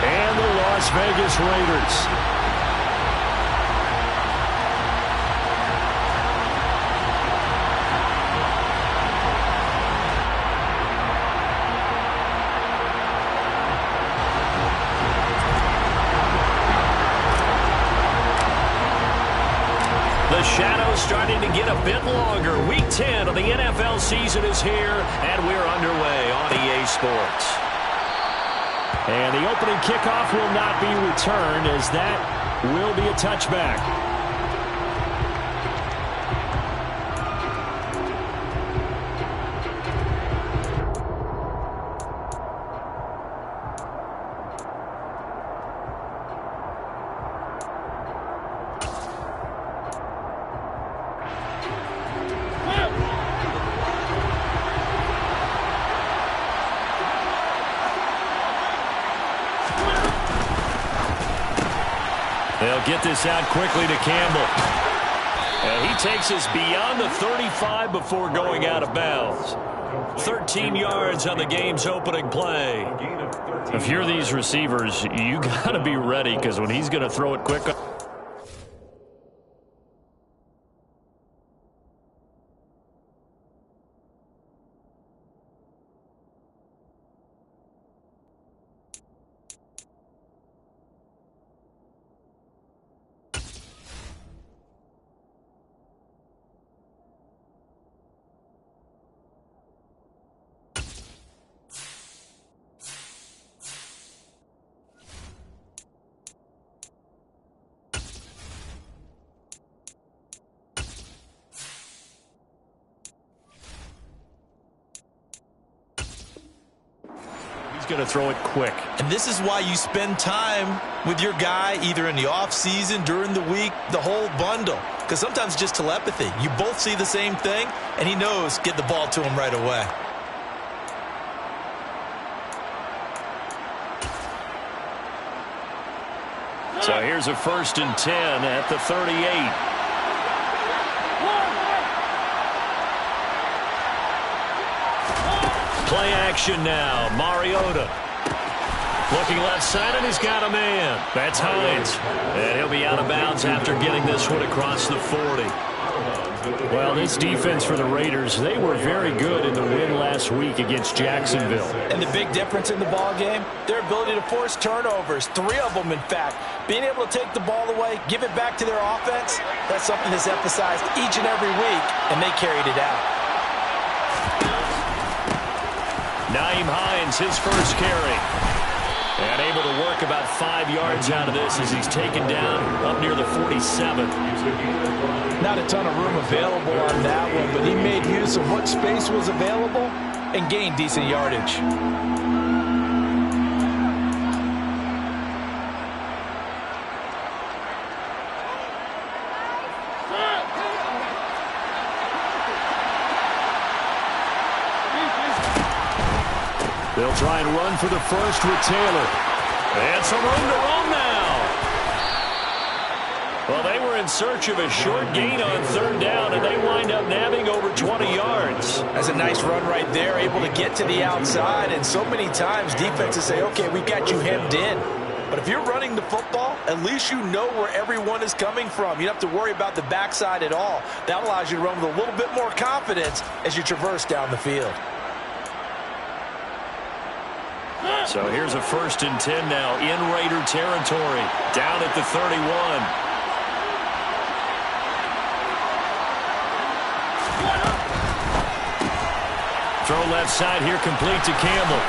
and the Las Vegas Raiders. The shadow's starting to get a bit longer. Week 10 of the NFL season is here, and we're underway on EA Sports. And the opening kickoff will not be returned, as that will be a touchback. They'll get this out quickly to Campbell. And he takes us beyond the 35 before going out of bounds. 13 yards on the game's opening play. If you're these receivers, you got to be ready, because when he's going to throw it quick. Going to throw it quick. And this is why you spend time with your guy either in the offseason, during the week, the whole bundle. Because sometimes it's just telepathy. You both see the same thing, and he knows get the ball to him right away. So here's a 1st and 10 at the 38. Play action now. Mariota. Looking left side, and he's got a man. That's Hines. And he'll be out of bounds after getting this one across the 40. Well, this defense for the Raiders, they were very good in the win last week against Jacksonville. And the big difference in the ball game, their ability to force turnovers, 3 of them, in fact. Being able to take the ball away, give it back to their offense, that's something that's emphasized each and every week, and they carried it out. Nyheim Hines, his first carry. And able to work about 5 yards out of this as he's taken down up near the 47. Not a ton of room available on that one, but he made use of what space was available and gained decent yardage. They'll try and run for the first with Taylor. And some room to run now. Well, they were in search of a short gain on 3rd down, and they wind up nabbing over 20 yards. That's a nice run right there, able to get to the outside. And so many times defenses say, okay, we've got you hemmed in. But if you're running the football, at least you know where everyone is coming from. You don't have to worry about the backside at all. That allows you to run with a little bit more confidence as you traverse down the field. So here's a 1st and 10 now in Raider territory, down at the 31. Throw left side here, complete to Campbell.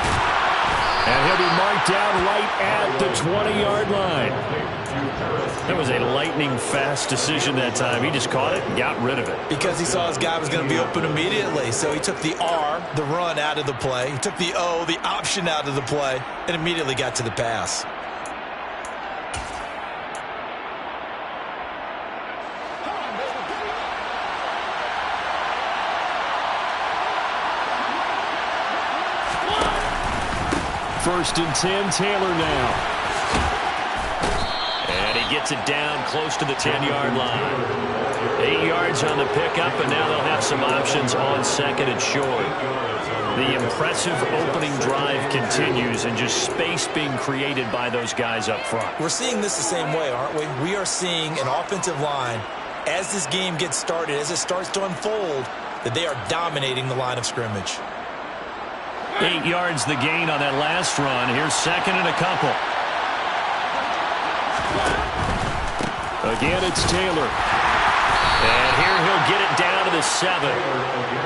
And he'll be marked down right at the 20-yard line. That was a lightning-fast decision that time. He just caught it and got rid of it. Because he saw his guy was going to be open immediately. So he took the R, the run, out of the play. He took the O, the option, out of the play, and immediately got to the pass. First and 10, Taylor now. And he gets it down close to the 10-yard line. 8 yards on the pickup, and now they'll have some options on 2nd and short. The impressive opening drive continues and just space being created by those guys up front. We're seeing this the same way, aren't we? We are seeing an offensive line, as this game gets started, as it starts to unfold, that they are dominating the line of scrimmage. 8 yards the gain on that last run. Here's second and a couple. Again, it's Taylor. And here he'll get it down to the 7.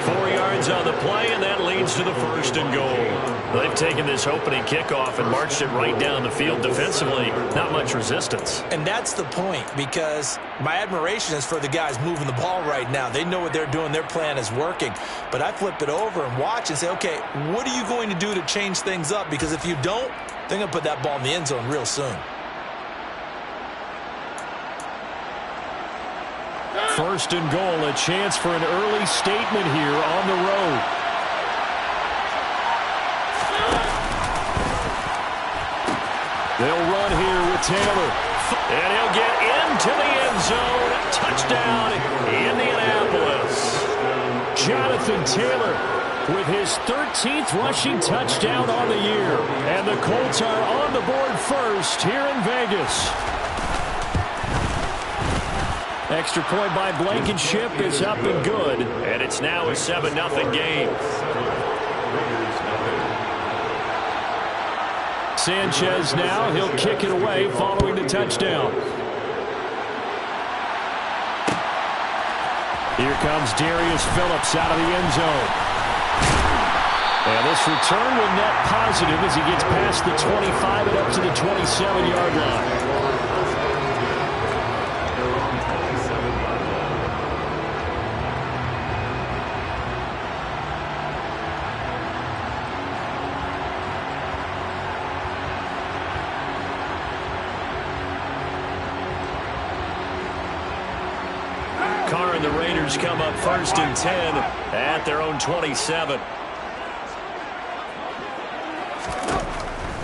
4 yards on the play, and that leads to the first and goal. They've taken this opening kickoff and marched it right down the field defensively. Not much resistance. And that's the point, because my admiration is for the guys moving the ball right now. They know what they're doing. Their plan is working. But I flip it over and watch and say, okay, what are you going to do to change things up? Because if you don't, they're going to put that ball in the end zone real soon. First and goal, a chance for an early statement here on the road. They'll run here with Taylor. And he'll get into the end zone. Touchdown, Indianapolis. Jonathan Taylor with his 13th rushing touchdown on the year. And the Colts are on the board first here in Vegas. Extra point by Blankenship is up and good. And it's now a 7-0 game. Sanchez now, he'll kick it away following the touchdown. Here comes Darius Phillips out of the end zone. And this return will net positive as he gets past the 25 and up to the 27-yard line. The Raiders come up first and 10 at their own 27.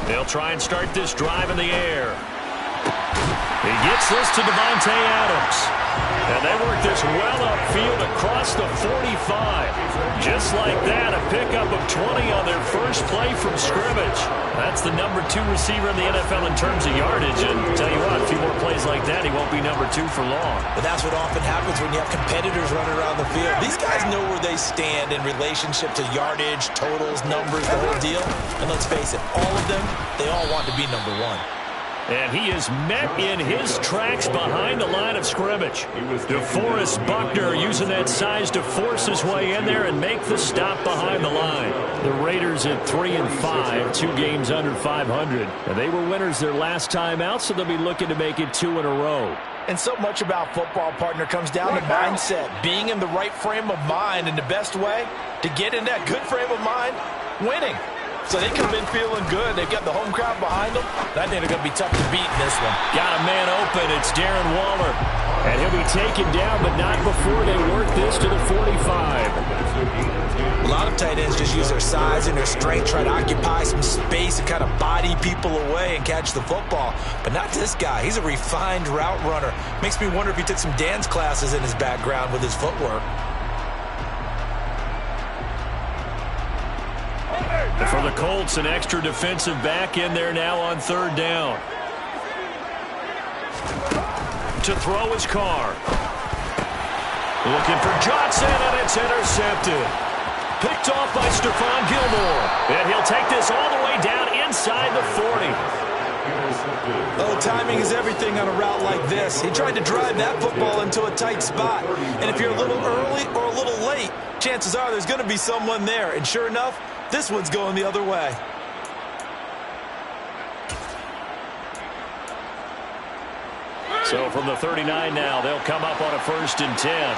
They'll try and start this drive in the air. He gets this to Devontae Adams. And they work this well upfield across the 45. Just like that, a pickup of 20 on their first play from scrimmage. That's the number 2 receiver in the NFL in terms of yardage. And tell you what, a few more plays like that, he won't be number 2 for long. But that's what often happens when you have competitors running around the field. These guys know where they stand in relationship to yardage, totals, numbers, the whole deal. And let's face it, all of them, they all want to be number 1. And he is met in his tracks behind the line of scrimmage. DeForest Buckner using that size to force his way in there and make the stop behind the line. The Raiders at 3-5, 2 games under 500. And they were winners their last time out, so they'll be looking to make it 2 in a row. And so much about football, partner, comes down to mindset. Being in the right frame of mind, and the best way to get in that good frame of mind, winning. So they come in feeling good. They've got the home crowd behind them. I think they're going to be tough to beat in this one. Got a man open. It's Darren Waller. And he'll be taken down, but not before they work this to the 45. A lot of tight ends just use their size and their strength, try to occupy some space and kind of body people away and catch the football. But not this guy. He's a refined route runner. Makes me wonder if he took some dance classes in his background with his footwork. For the Colts, an extra defensive back in there now on 3rd down. To throw his Carr. Looking for Johnson, and it's intercepted. Picked off by Stephon Gilmore. And he'll take this all the way down inside the 40. Oh, timing is everything on a route like this. He tried to drive that football into a tight spot. And if you're a little early or a little late, chances are there's going to be someone there. And sure enough, this one's going the other way. So from the 39 now, they'll come up on a 1st and 10.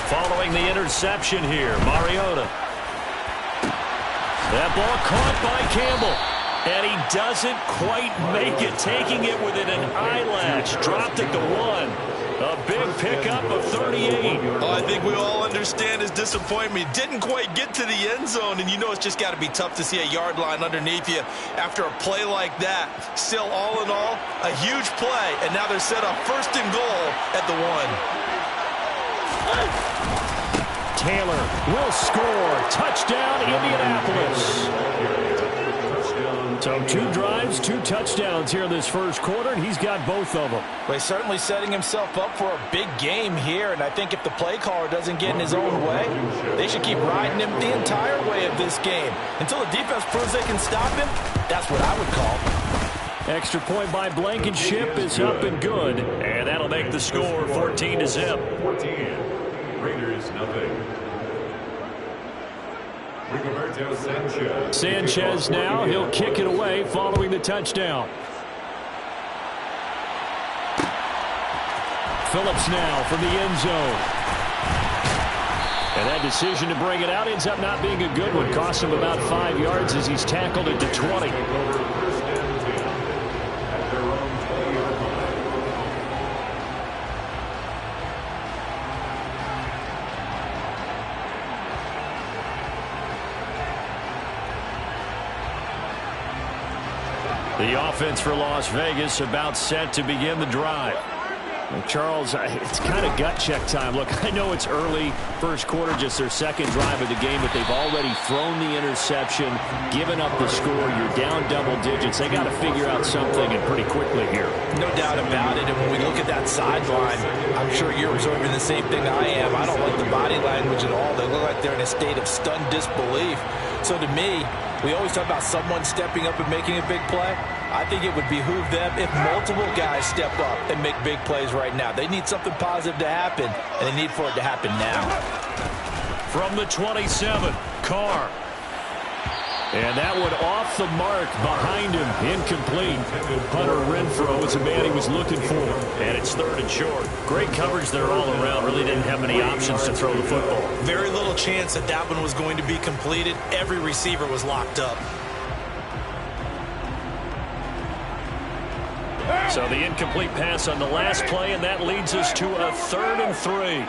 Following the interception here, Mariota. That ball caught by Campbell. And he doesn't quite make it, taking it within an eyelash. Dropped at the 1. A big pickup of 38. Oh, I think we all understand his disappointment. Didn't quite get to the end zone, and you know it's just got to be tough to see a yard line underneath you after a play like that. Still, all in all, a huge play, and now they're set up 1st and goal at the 1. Taylor will score. Touchdown, Indianapolis. So 2 drives, 2 touchdowns here in this first quarter, and he's got both of them. Well, he's certainly setting himself up for a big game here, and I think if the play caller doesn't get in his own way, they should keep riding him the entire way of this game. Until the defense proves they can stop him, that's what I would call. Extra point by Blankenship is up and good, and that'll make the score 14-0. 14, Raiders nothing. Sanchez now, he'll kick it away following the touchdown. Phillips now from the end zone. And that decision to bring it out ends up not being a good one. Cost him about 5 yards as he's tackled it to 20. The offense for Las Vegas about set to begin the drive. Well, Charles, it's kind of gut check time. Look, I know it's early, first quarter, just their second drive of the game, but they've already thrown the interception, given up the score. You're down double digits. They got to figure out something, and pretty quickly here. No doubt about it. And when we look at that sideline, I'm sure you're observing the same thing I am. I don't like the body language at all. They look like they're in a state of stunned disbelief. So to me, we always talk about someone stepping up and making a big play. I think it would behoove them if multiple guys step up and make big plays right now. They need something positive to happen, and they need for it to happen now. From the 27, Carr. And that one off the mark behind him, incomplete. Hunter Renfrow was a man he was looking for. And it's 3rd and short. Great coverage there all around. Really didn't have many options to throw the football. Very little chance that that one was going to be completed. Every receiver was locked up. So the incomplete pass on the last play, and that leads us to a 3rd and 3.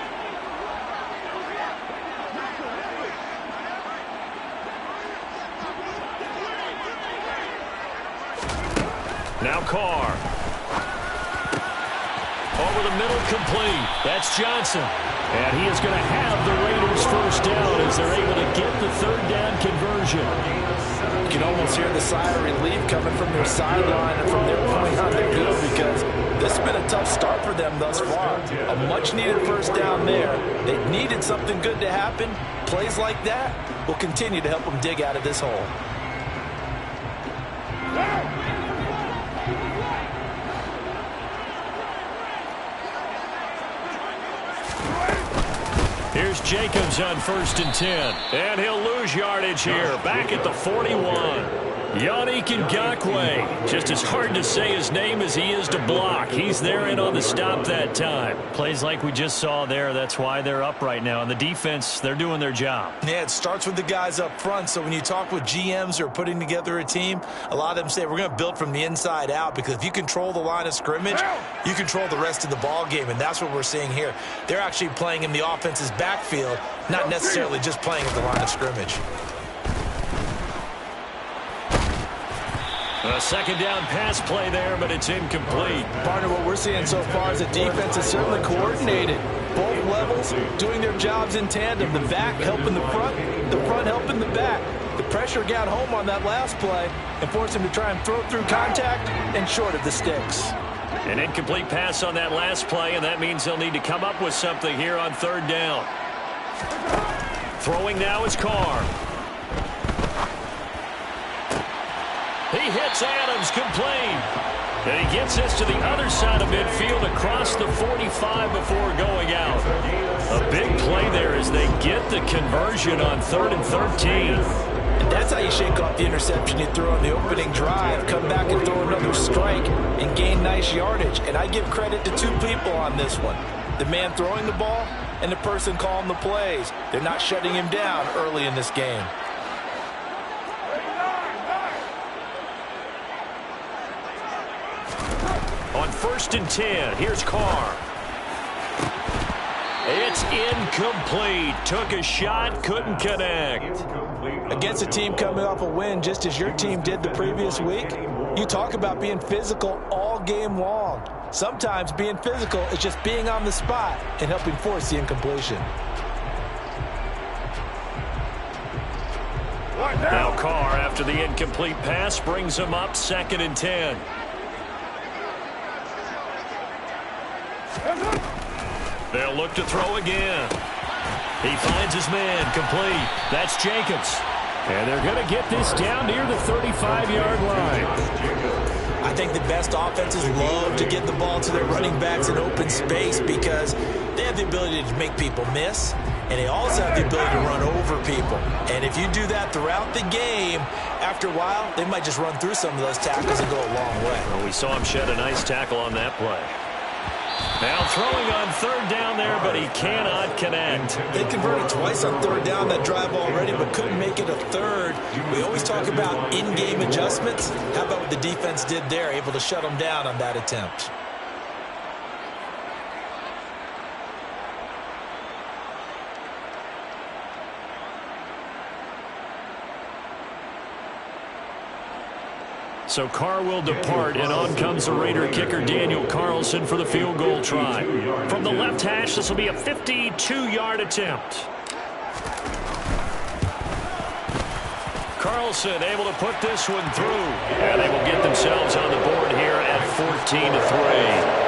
Now Carr. Over the middle, complete. That's Johnson. And he is going to have the Raiders first down as they're able to get the 3rd down conversion. You can almost hear the sigh of relief coming from their sideline and from their point on their good, because this has been a tough start for them thus far. A much-needed first down there. They needed something good to happen. Plays like that will continue to help them dig out of this hole. Here's Jacobs on 1st and 10. And he'll lose yardage here. Back at the 41. Yannick Ngakoue. Just as hard to say his name as he is to block. He's there in on the stop that time. Plays like we just saw there. That's why they're up right now. And the defense, they're doing their job. Yeah, it starts with the guys up front. So when you talk with GMs who are putting together a team, a lot of them say we're going to build from the inside out, because if you control the line of scrimmage, you control the rest of the ball game. And that's what we're seeing here. They're actually playing in the offense's backfield, not necessarily just playing at the line of scrimmage. A 2nd down pass play there, but it's incomplete. Partner, what we're seeing so far is the defense is certainly coordinated. Both levels doing their jobs in tandem. The back helping the front helping the back. The pressure got home on that last play and forced him to try and throw through contact and short of the sticks. An incomplete pass on that last play, and that means they'll need to come up with something here on 3rd down. Throwing now is Carr. He hits Adams, complete. And he gets this to the other side of midfield across the 45 before going out. A big play there as they get the conversion on 3rd and 13. And that's how you shake off the interception you threw on the opening drive. Come back and throw another strike and gain nice yardage. And I give credit to 2 people on this one. The man throwing the ball and the person calling the plays. They're not shutting him down early in this game. On 1st and 10, here's Carr. It's incomplete. Took a shot, couldn't connect. Against a team coming off a win just as your team did the previous week, you talk about being physical all game long. Sometimes being physical is just being on the spot and helping force the incompletion. after the incomplete pass brings him up 2nd and 10. They'll look to throw again. He finds his man, complete. That's Jacobs. And they're going to get this down near the 35-yard line. I think the best offenses love to get the ball to their running backs in open space because they have the ability to make people miss, and they also have the ability to run over people. And if you do that throughout the game, after a while, they might just run through some of those tackles and go a long way. Well, we saw him shed a nice tackle on that play. Now throwing on 3rd down there, but he cannot connect. They converted twice on 3rd down that drive already, but couldn't make it a 3rd. We always talk about in-game adjustments. How about what the defense did there, able to shut them down on that attempt? So Carr will depart, and on comes the Raider kicker Daniel Carlson for the field goal try. From the left hash, this will be a 52-yard attempt. Carlson able to put this one through, and they will get themselves on the board here at 14-3.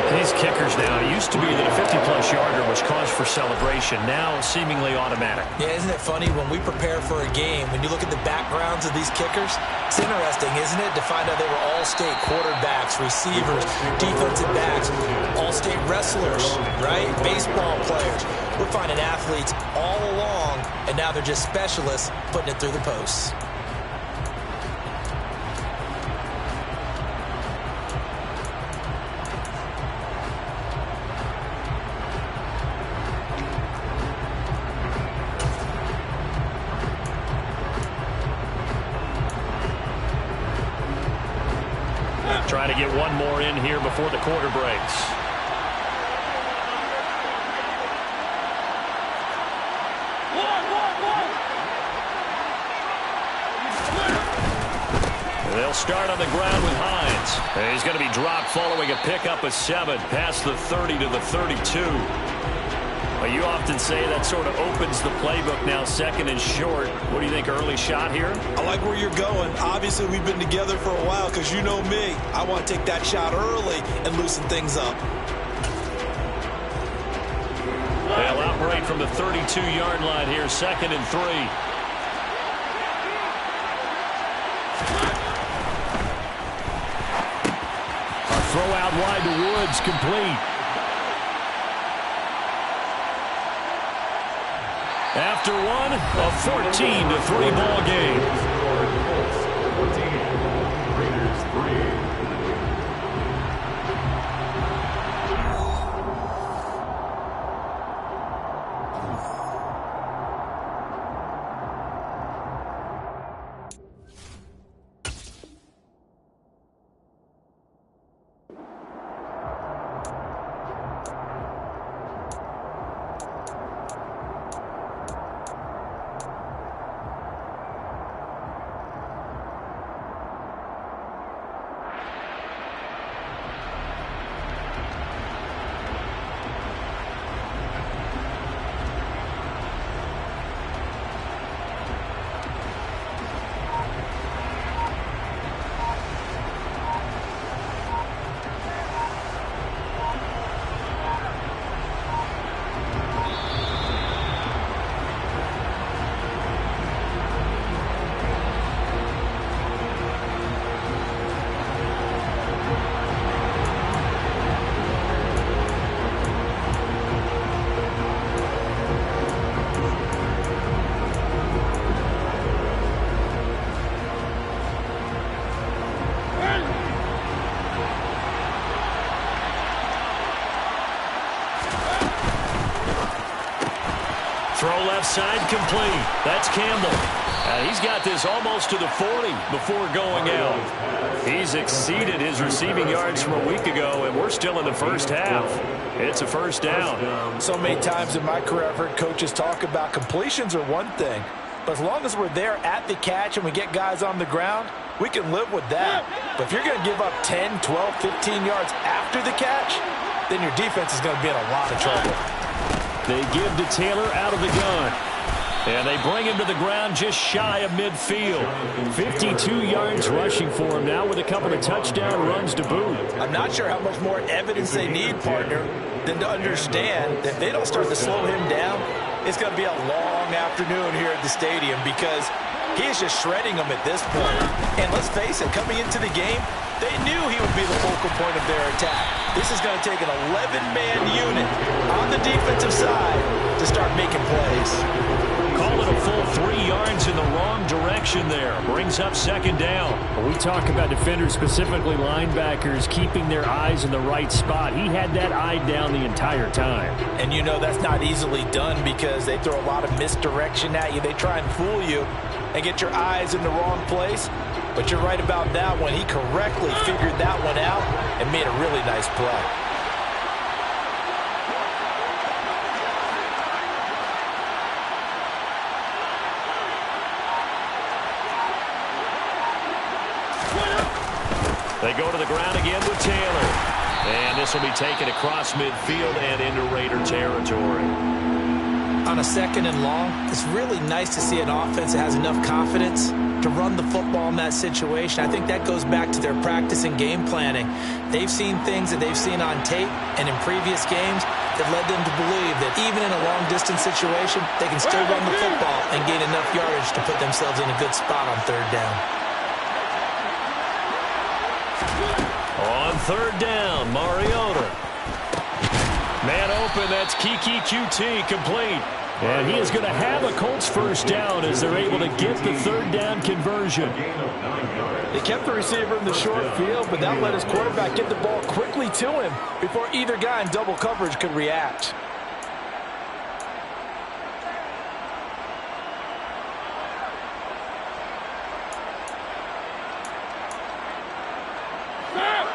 These kickers now, it used to be that a 50-plus yarder was cause for celebration, now seemingly automatic. Yeah, isn't it funny when we prepare for a game, when you look at the backgrounds of these kickers, it's interesting, isn't it, to find out they were all-state quarterbacks, receivers, defensive backs, all-state wrestlers, right? Baseball players. We're finding athletes all along, and now they're just specialists putting it through the posts. Try to get one more in here before the quarter breaks. They'll start on the ground with Hines. And he's going to be dropped following a pickup of 7 past the 30 to the 32. Well, you often say that sort of opens the playbook now, 2nd and short. What do you think, early shot here? I like where you're going. Obviously, we've been together for a while because you know me. I want to take that shot early and loosen things up. They'll operate from the 32-yard line here, 2nd and 3. A throw out wide to Woods, complete. After one, a 14-3 ball game. Throw left side complete. That's Campbell. He's got this almost to the 40 before going out. He's exceeded his receiving yards from a week ago, and we're still in the first half. It's a first down. So many times in my career, I've heard coaches talk about completions are one thing, but as long as we're there at the catch and we get guys on the ground, we can live with that. But if you're going to give up 10, 12, 15 yards after the catch, then your defense is going to be in a lot of trouble. They give to Taylor out of the gun. And they bring him to the ground just shy of midfield. 52 yards rushing for him now with a couple of touchdown runs to boot. I'm not sure how much more evidence they need, partner, than to understand that if they don't start to slow him down, it's going to be a long afternoon here at the stadium because he is just shredding them at this point. And let's face it, coming into the game, they knew he would be the focal point of their attack. This is going to take an 11-man unit on the defensive side to start making plays. Call it a full 3 yards in the wrong direction there. Brings up second down. We talk about defenders, specifically linebackers, keeping their eyes in the right spot. He had that eye down the entire time. And you know that's not easily done because they throw a lot of misdirection at you. They try and fool you and get your eyes in the wrong place. But you're right about that one. He correctly figured that one out and made a really nice play. They go to the ground again with Taylor. And this will be taken across midfield and into Raider territory. On a second and long, it's really nice to see an offense that has enough confidence to run the football in that situation. I think that goes back to their practice and game planning. They've seen things that they've seen on tape and in previous games that led them to believe that even in a long-distance situation, they can still run the football and gain enough yardage to put themselves in a good spot on third down. On third down, Mariota. Man open, that's Kiki QT complete. And he is going to have a Colts first down as they're able to get the third down conversion. They kept the receiver in the short field, but that let his quarterback get the ball quickly to him before either guy in double coverage could react.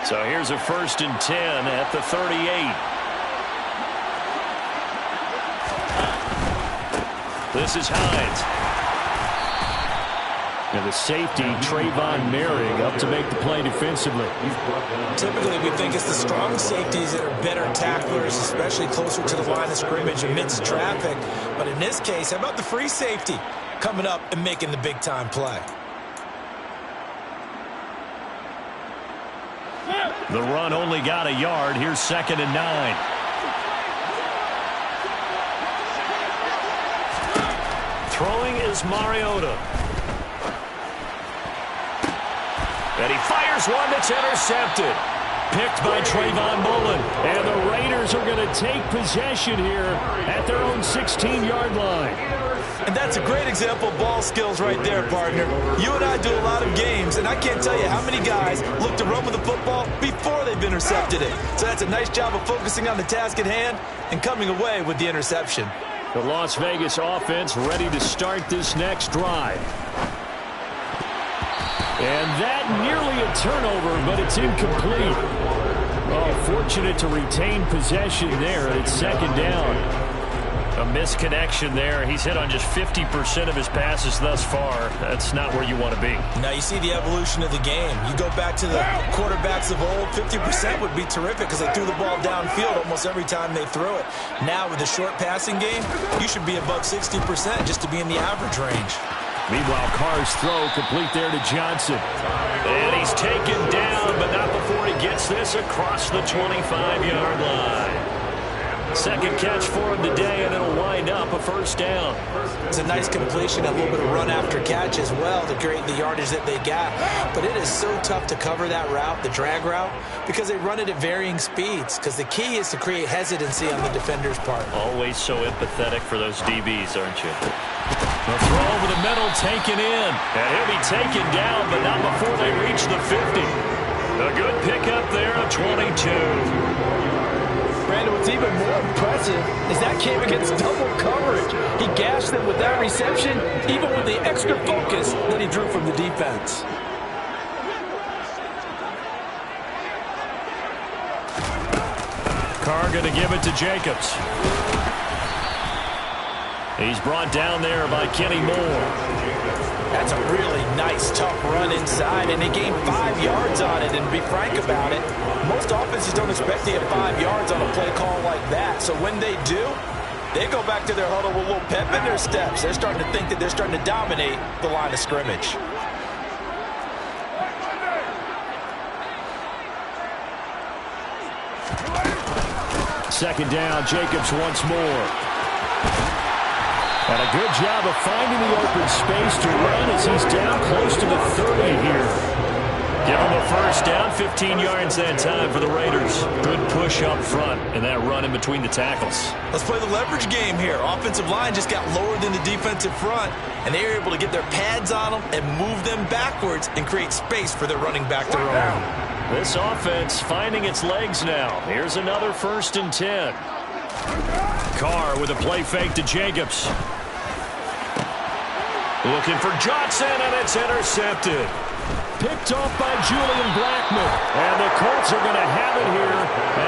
So here's a 1st and 10 at the 38. This is Hines. And the safety, Trayvon Merrick, up to make the play defensively. Typically, we think it's the strong safeties that are better tacklers, especially closer to the line of scrimmage amidst traffic. But in this case, how about the free safety coming up and making the big-time play? The run only got a yard. Here's 2nd and 9. Throwing is Mariota. And he fires one that's intercepted. Picked by Trayvon Mullen. And the Raiders are going to take possession here at their own 16-yard line. And that's a great example of ball skills right there, partner. You and I do a lot of games, and I can't tell you how many guys look to run with the football before they've intercepted it. So that's a nice job of focusing on the task at hand and coming away with the interception. The Las Vegas offense ready to start this next drive. And that nearly a turnover, but it's incomplete. Oh, fortunate to retain possession there. It's 2nd down. A misconnection there. He's hit on just 50% of his passes thus far. That's not where you want to be. Now you see the evolution of the game. You go back to the quarterbacks of old, 50% would be terrific because they threw the ball downfield almost every time they threw it. Now with the short passing game, you should be above 60% just to be in the average range. Meanwhile, Carr's throw complete there to Johnson. And he's taken down, but not before he gets this across the 25-yard line. Second catch for him today, and it'll wind up a 1st down. It's a nice completion, a little bit of run after catch as well to create the yardage that they got. But it is so tough to cover that route, the drag route, because they run it at varying speeds. Because the key is to create hesitancy on the defender's part. Always so empathetic for those DBs, aren't you? The throw over the middle taken in. And he'll be taken down, but not before they reach the 50. A good pickup there, a 22. Brandon, what's even more impressive is that came against double coverage. He gashed them with that reception, even with the extra focus that he drew from the defense. Carr going to give it to Jacobs. He's brought down there by Kenny Moore. That's a really nice, tough run inside, and they gained 5 yards on it. And to be frank about it, most offenses don't expect to get 5 yards on a play call like that. So when they do, They go back to their huddle with a little pep in their steps. They're starting to think that they're starting to dominate the line of scrimmage. Second down, Jacobs once more. And a good job of finding the open space to run as he's down close to the 30 here. Give him a first down, 15 yards that time for the Raiders. Good push up front and that run in between the tackles. Let's play the leverage game here. Offensive line just got lower than the defensive front, and they were able to get their pads on them and move them backwards and create space for their running back to run. This offense finding its legs now. Here's another 1st and 10. Carr with a play fake to Jacobs. Looking for Johnson, and it's intercepted. Picked off by Julian Blackman. And the Colts are going to have it here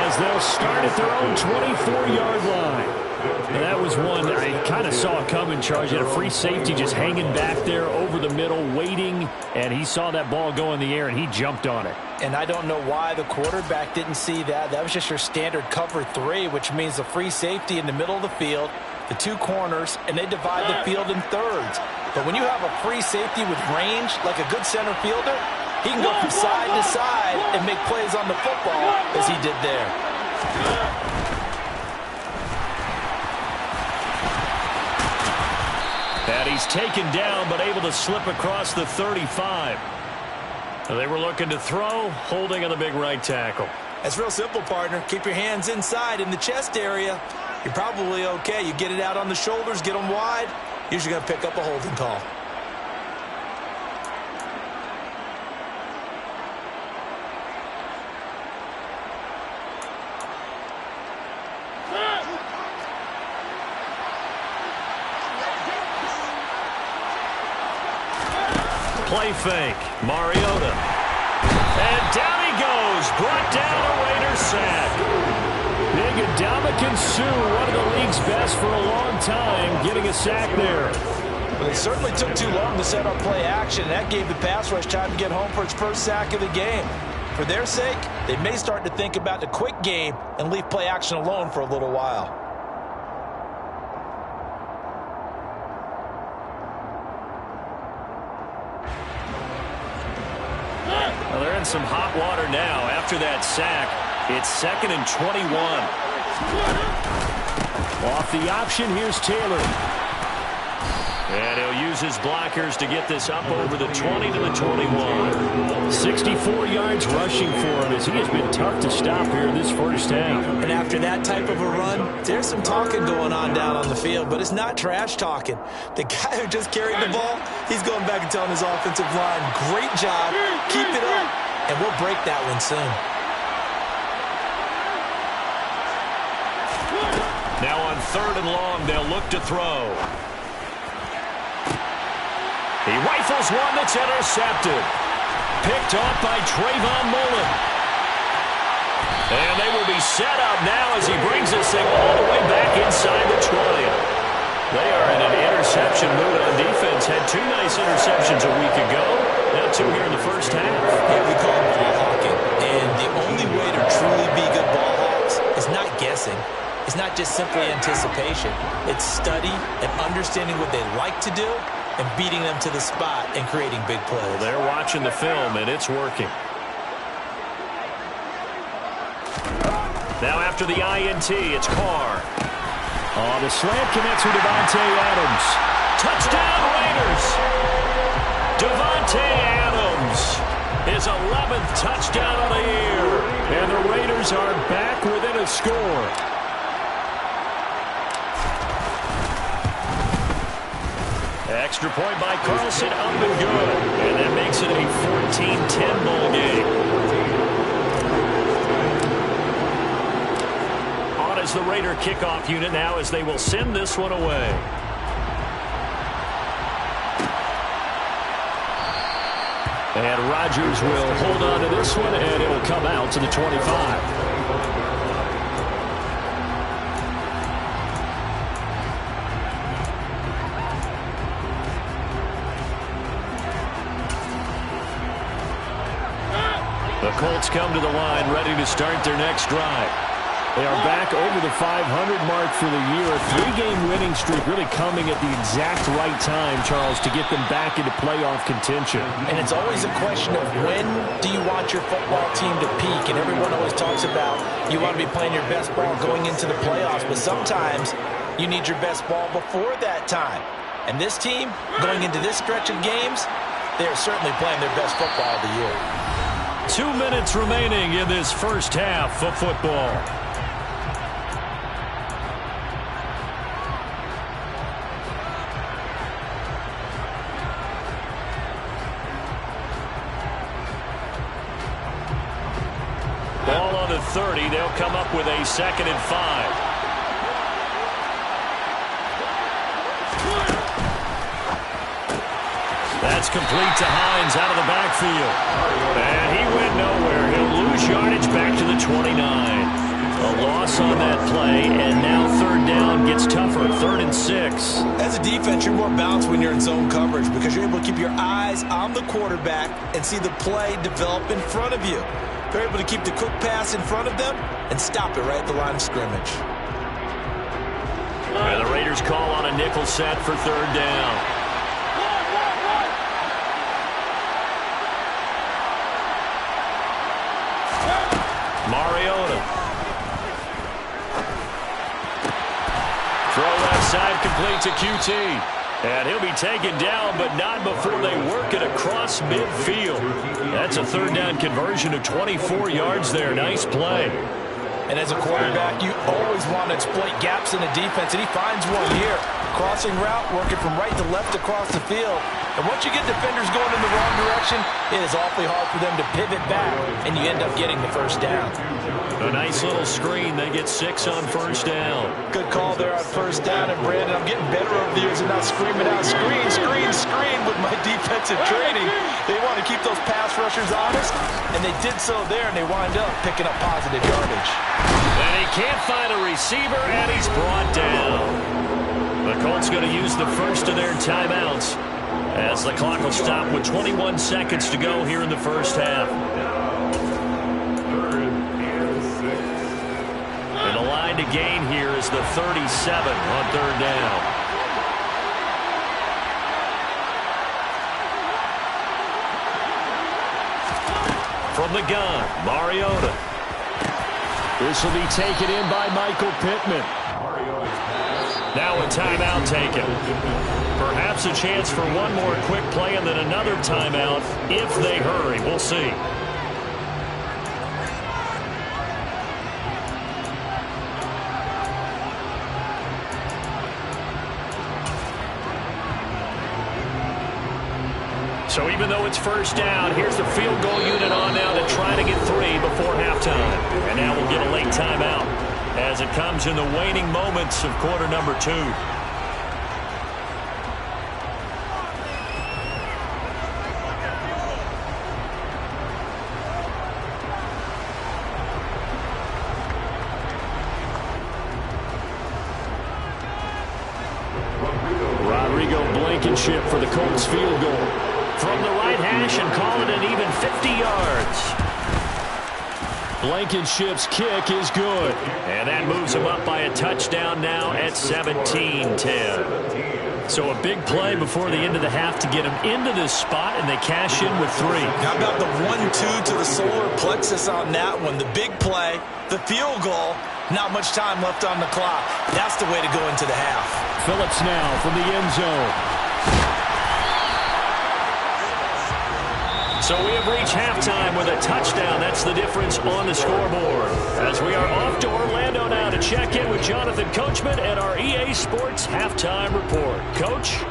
as they'll start at their own 24-yard line. And that was one I kind of saw coming, Charge. He had a free safety just hanging back there over the middle, waiting, and he saw that ball go in the air, and he jumped on it. And I don't know why the quarterback didn't see that. That was just your standard cover 3, which means the free safety in the middle of the field, the 2 corners, and they divide the field in thirds. But when you have a free safety with range, like a good center fielder, he can go from side to side and make plays on the football as he did there. And he's taken down, but able to slip across the 35. They were looking to throw, holding on the big right tackle. That's real simple, partner. Keep your hands inside in the chest area. You're probably okay. You get it out on the shoulders, get them wide. Usually going to pick up a holding call. Play fake. Mariota. And down he goes. Brought down a Raiders sack. Big Ndamukong Suh, one of the league's best for a long time, getting a sack there. But it certainly took too long to set up play action. That gave the pass rush time to get home for its first sack of the game. For their sake, they may start to think about the quick game and leave play action alone for a little while. Well, they're in some hot water now after that sack. It's 2nd and 21. Off the option, here's Taylor. And he'll use his blockers to get this up over the 20 to the 21. 64 yards rushing for him as he has been tough to stop here in this first half. And after that type of a run, there's some talking going on down on the field, but it's not trash talking. The guy who just carried the ball, he's going back and telling his offensive line, great job, keep it up, and we'll break that one soon. Now on 3rd and long, they'll look to throw. He rifles one that's intercepted. Picked off by Trayvon Mullen. And they will be set up now as he brings this thing all the way back inside the 20. They are in an interception mood on defense. Had 2 nice interceptions a week ago. Now 2 here in the first half. Yeah, we call it ball hawking. And the only way to truly be good ball hawks is not guessing. It's not just simply anticipation. It's study and understanding what they like to do and beating them to the spot and creating big plays. Well, they're watching the film, and it's working. Now after the INT, it's Carr. Oh, the slant connects with Davante Adams. Touchdown, Raiders! Davante Adams, his 11th touchdown of the year. And the Raiders are back within a score. Extra point by Carlson, up and good. And that makes it a 14-10 ball game. On is the Raider kickoff unit now as they will send this one away. And Rodgers will hold on to this one, and it will come out to the 25. The Colts come to the line ready to start their next drive. They are back over the 500 mark for the year. A 3-game winning streak really coming at the exact right time, Charles, to get them back into playoff contention. And it's always a question of when do you want your football team to peak? And everyone always talks about you want to be playing your best ball going into the playoffs, but sometimes you need your best ball before that time. And this team, going into this stretch of games, they are certainly playing their best football of the year. 2 minutes remaining in this first half of football. Ball on the 30. They'll come up with a 2nd and 5. That's complete to Hines out of the backfield. And he went nowhere. He'll lose yardage back to the 29. A loss on that play, and now 3rd down gets tougher. 3rd and 6. As a defense, you're more balanced when you're in zone coverage because you're able to keep your eyes on the quarterback and see the play develop in front of you. They're able to keep the quick pass in front of them and stop it right at the line of scrimmage. And the Raiders call on a nickel set for 3rd down. Mariota. Throw left side complete to QT. And he'll be taken down, but not before they work it across midfield. That's a 3rd down conversion of 24 yards there. Nice play. And as a quarterback, you always want to exploit gaps in the defense, and he finds one here. Crossing route, working from right to left across the field. And once you get defenders going in the wrong direction, it is awfully hard for them to pivot back, and you end up getting the 1st down. A nice little screen. They get 6 on 1st down. Good call there on 1st down. And, Brandon, I'm getting better over the years and not screaming out, screen, screen, screen with my defensive training. They want to keep those pass rushers honest, and they did so there, and they wind up picking up positive yardage. And he can't find a receiver, and he's brought down. The Colts going to use the first of their timeouts as the clock will stop with 21 seconds to go here in the first half. And the line to gain here is the 37 on 3rd down. From the gun, Mariota. This will be taken in by Michael Pittman. Now a timeout taken. Perhaps a chance for one more quick play and then another timeout if they hurry. We'll see. So even though it's 1st down, here's the field goal unit on now to try to get 3 before halftime. And now we'll get a late timeout as it comes in the waning moments of quarter number 2. Blankenship for the Colts field goal. From the right hash and call it an even 50 yards. Blankenship's kick is good. And that moves him up by a touchdown now at 17-10. So a big play before the end of the half to get him into this spot, and they cash in with 3. How about the 1-2 to the solar plexus on that one? The big play, the field goal, not much time left on the clock. That's the way to go into the half. Phillips now from the end zone. So we have reached halftime with a touchdown. That's the difference on the scoreboard. As we are off to Orlando now to check in with Jonathan Coachman and our EA Sports Halftime Report. Coach?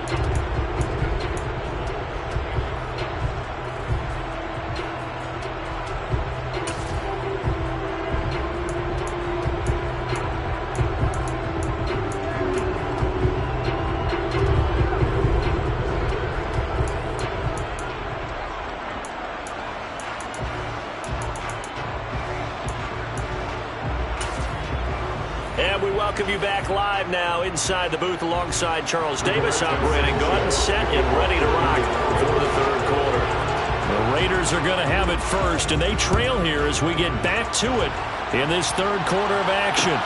And we welcome you back live now inside the booth alongside Charles Davis. I'm Brandon Gaudin, set and ready to rock for the 3rd quarter. The Raiders are going to have it first, and they trail here as we get back to it in this third quarter of action.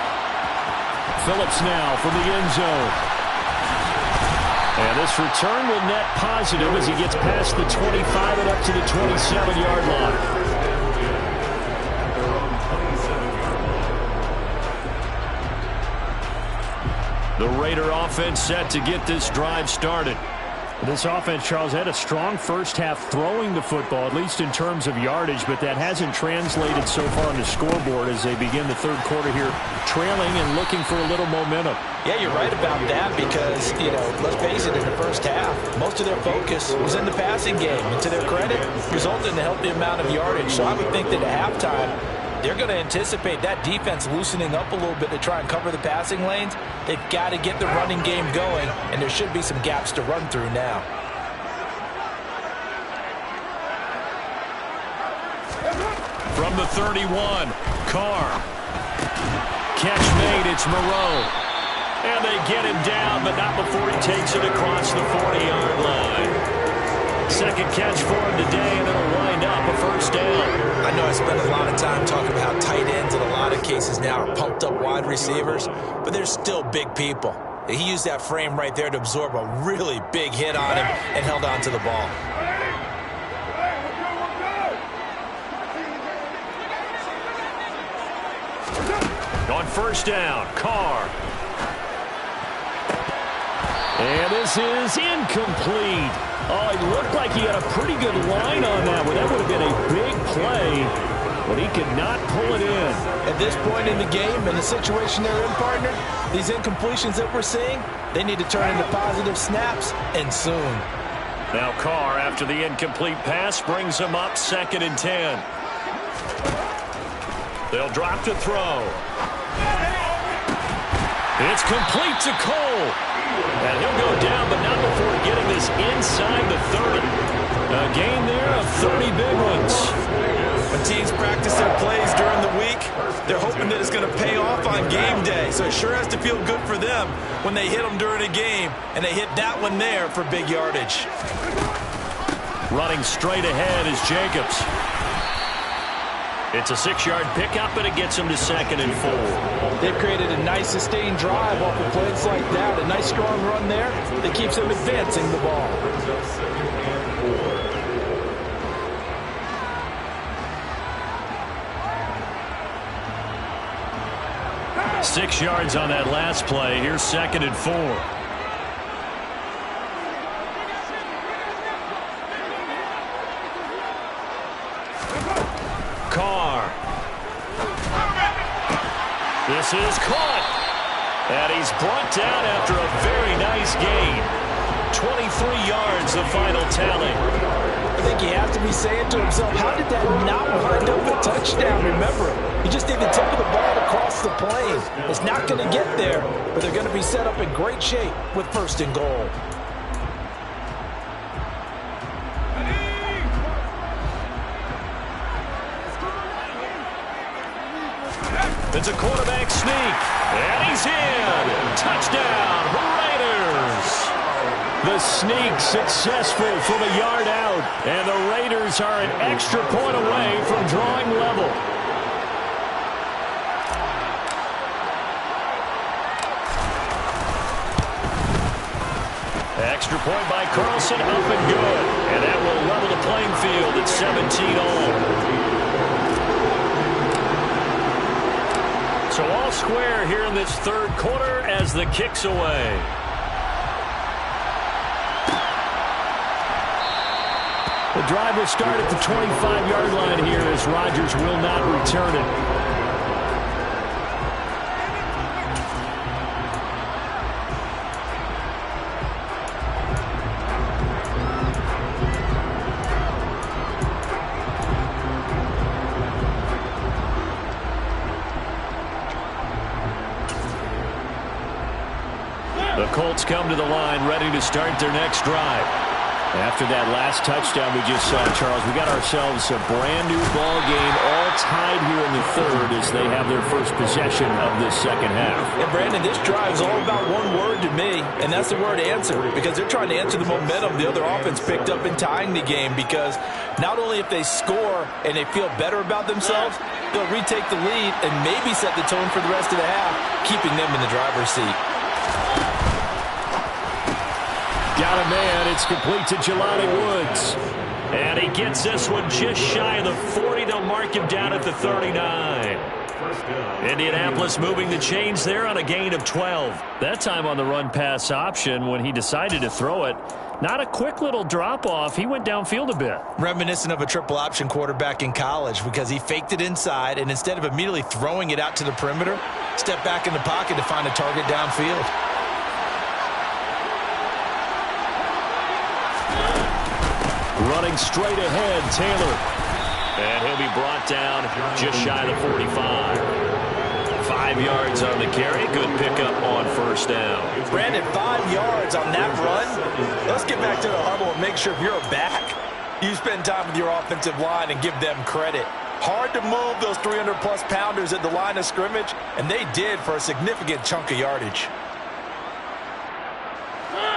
Phillips now from the end zone. And this return will net positive as he gets past the 25 and up to the 27-yard line. The Raider offense set to get this drive started. This offense, Charles, had a strong first half throwing the football, at least in terms of yardage, but that hasn't translated so far on the scoreboard as they begin the third quarter here, trailing and looking for a little momentum. Yeah, you're right about that because, let's face it, in the first half, most of their focus was in the passing game. And to their credit, resulted in a healthy amount of yardage. So I would think that at halftime, they're going to anticipate that defense loosening up a little bit to try and cover the passing lanes. They've got to get the running game going, and there should be some gaps to run through now. From the 31, Carr. Catch made, it's Moreau. And they get him down, but not before he takes it across the 40-yard line. Second catch for him today, and it'll wind up a first down. I know I spend a lot of time talking about how tight ends in a lot of cases now are pumped up wide receivers, but they're still big people. He used that frame right there to absorb a really big hit on him and held on to the ball. On first down, Carr. And this is incomplete. Oh, it looked like he had a pretty good line on that one. That would have been a big play, but he could not pull it in. At this point in the game, in the situation they're in, partner, these incompletions that we're seeing, they need to turn into positive snaps, and soon. Now Carr, after the incomplete pass, brings him up 2nd and 10. They'll drop to throw. It's complete to Cole. And he'll go down, but not before getting this inside the 30. A gain there of 30 big ones. When teams practice their plays during the week, they're hoping that it's going to pay off on game day. So it sure has to feel good for them when they hit them during a game, and they hit that one there for big yardage. Running straight ahead is Jacobs. It's a 6-yard pickup, and it gets him to 2nd and 4. They've created a nice sustained drive off of plays like that. A nice strong run there that keeps them advancing the ball. Six yards on that last play. Here's 2nd and 4. Carr. This is caught. And he's brought down after a very nice gain. 23 yards, the final tally. I think he has to be saying to himself, how did that not wind up a touchdown? Remember, he just need the tip of the ball to cross the plane. It's not going to get there, but they're going to be set up in great shape with 1st and goal. It's a quarterback sneak, and he's in. Touchdown, Raiders. The sneak successful from a yard out, and the Raiders are an extra point away from drawing level. Extra point by Carlson, up and good. And that will level the playing field at 17-all. So all square here in this third quarter as the kick's away. The drive will start at the 25-yard line here as Rodgers will not return it. The Colts come to the line ready to start their next drive. After that last touchdown we just saw, Charles, we got ourselves a brand-new ball game, all tied here in the third as they have their first possession of this second half. And, Brandon, this drive is all about one word to me, and that's the word answer, because they're trying to answer the momentum the other offense picked up in tying the game, because not only if they score and they feel better about themselves, they'll retake the lead and maybe set the tone for the rest of the half, keeping them in the driver's seat. Got a man. It's complete to Jelani Woods. And he gets this one just shy of the 40. They'll mark him down at the 39. Indianapolis moving the chains there on a gain of 12. That time on the run-pass option when he decided to throw it. Not a quick little drop-off. He went downfield a bit. Reminiscent of a triple option quarterback in college because he faked it inside, and instead of immediately throwing it out to the perimeter, stepped back in the pocket to find a target downfield. Running straight ahead, Taylor. And he'll be brought down just shy of the 45. 5 yards on the carry. Good pickup on first down. Brandon, 5 yards on that run. Let's get back to the huddle and make sure if you're a back, you spend time with your offensive line and give them credit. Hard to move those 300-plus pounders at the line of scrimmage, and they did for a significant chunk of yardage.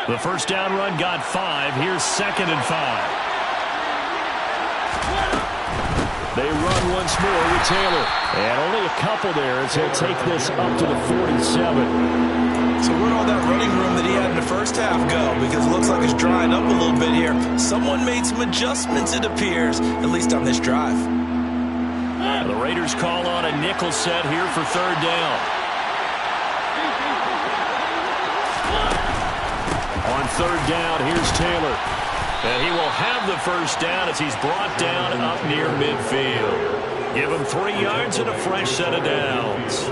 The first down run got 5. Here's 2nd and 5. They run once more with Taylor. And only a couple there as he'll take this up to the 47. So where'd all that running room that he had in the first half go? Because it looks like it's drying up a little bit here. Someone made some adjustments, it appears, at least on this drive. The Raiders call on a nickel set here for 3rd down. On 3rd down, here's Taylor. And he will have the first down as he's brought down up near midfield. Give him 3 yards and a fresh set of downs.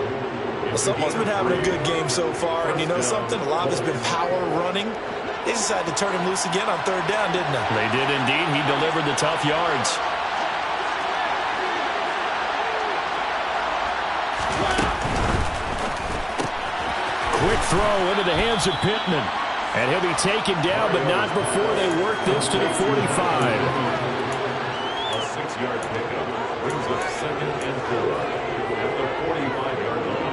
Well, someone's been having a good game so far, and you know something? A lot of it's been power running. They decided to turn him loose again on 3rd down, didn't they? They did indeed. He delivered the tough yards. Quick throw into the hands of Pittman. And he'll be taken down, but not before they work this to the 45. A 6-yard pickup brings up 2nd and 4 at the 45-yard line.